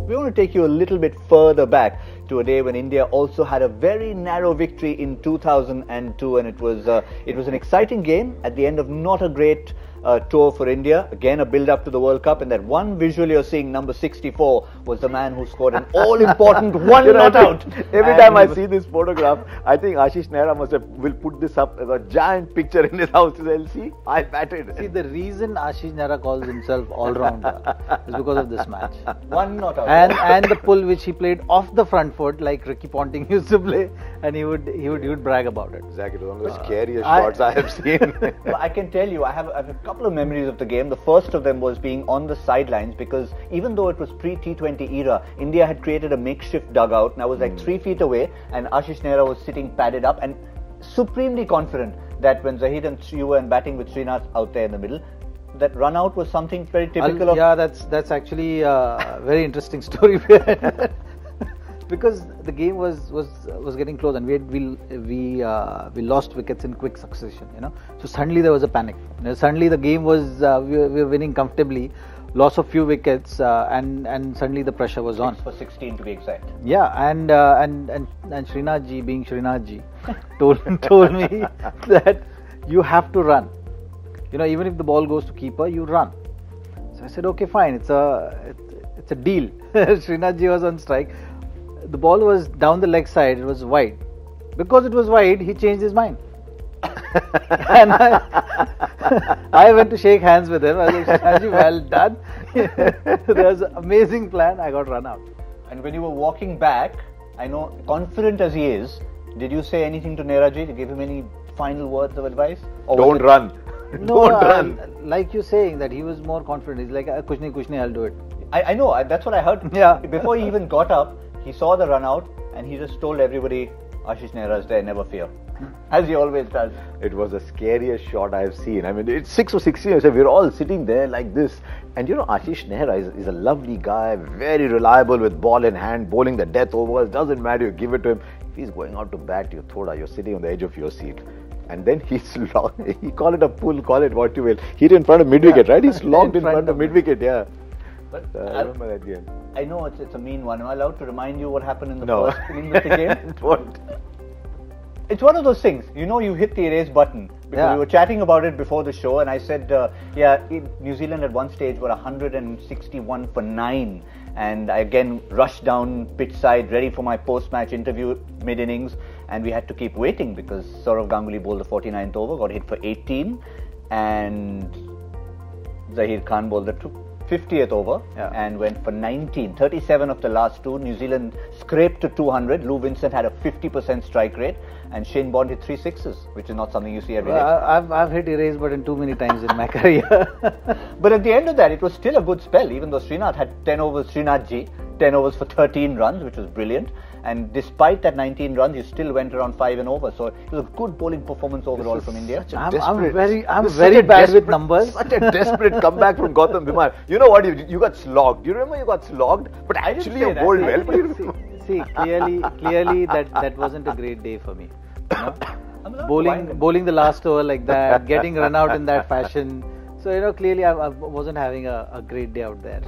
We want to take you a little bit further back to a day when India also had a very narrow victory in 2002, and it was an exciting game at the end of not a great tour for India. Again, a build-up to the World Cup, and that one visual you're seeing, number 64, was the man who scored an all-important one not out. Every time I see this photograph, I think Ashish Nehra will put this up as a giant picture in his house. He'll see, I batted. See, the reason Ashish Nehra calls himself all-rounder is because of this match. One not out. And the pull which he played off the front foot, like Ricky Ponting used to play, and he would brag about it. Exactly, one of the scariest shots I have seen. Well, I can tell you, I have a couple of memories of the game. The first of them was being on the sidelines, because even though it was pre-T20 era, India had created a makeshift dugout, and I was like 3 feet away, and Ashish Nehra was sitting padded up and supremely confident that when Zaheer and you were batting with Srinath out there in the middle, that run out was something very typical of... Yeah, that's actually a very interesting story behind that. Because the game was getting close, and we lost wickets in quick succession, So suddenly there was a panic. Suddenly the game was we were winning comfortably, loss of few wickets, and suddenly the pressure was on. 6 for 16 to be exact. Yeah, and Srinath ji, being Srinath ji, told me that you have to run. Even if the ball goes to keeper, you run. So I said, okay, fine. It's a deal. Srinath ji was on strike. The ball was down the leg side, it was wide. Because it was wide, he changed his mind. And I went to shake hands with him. I was like, Shinaji, well done. There was an amazing plan. I got run out. And when you were walking back, I know, confident as he is, did you say anything to Nehra ji to give him any final words of advice? Or don't run. No, don't run. Like you saying that he was more confident. He's like, kuch nahi, I'll do it. I know, that's what I heard. Yeah. Before he even got up, he saw the run out and he just told everybody, Ashish Nehra is there, never fear. As he always does. It was the scariest shot I have seen. I mean, it's 6 or 16. So we're all sitting there like this. And Ashish Nehra is a lovely guy, very reliable with ball in hand, bowling the death overs. Doesn't matter, you give it to him. If he's going out to bat, you're sitting on the edge of your seat. And then he's locked. He call it a pull, call it what you will. Hit in front of mid-wicket, right? He's locked in front of mid-wicket, yeah. But I remember that game. I know it's a mean one. Am I allowed to remind you what happened in the first innings of the game? What? It's one of those things. You hit the erase button. Because we were chatting about it before the show, and I said, New Zealand at one stage were 161 for 9. And I again rushed down pitch side, ready for my post-match interview mid-innings, and we had to keep waiting because Sourav Ganguly bowled the 49th over, got hit for 18, and Zaheer Khan bowled the 50th over and went for 19. 37 of the last 2. New Zealand scraped to 200. Lou Vincent had a 50% strike rate, and Shane Bond hit 3 sixes, which is not something you see every day. I've hit erase button too many times in my career. But at the end of that, it was still a good spell, even though Srinath had 10 overs, Srinath ji, 10 overs for 13 runs, which was brilliant. And despite that 19 runs, you still went around 5 and over. So it was a good bowling performance overall from India. I'm very bad with numbers. Such a desperate comeback from Gautam Bimar. You know what? You got slogged. You remember you got slogged, but actually you bowled well. See, clearly that wasn't a great day for me. Bowling the last over like that, getting run out in that fashion. So clearly I wasn't having a great day out there.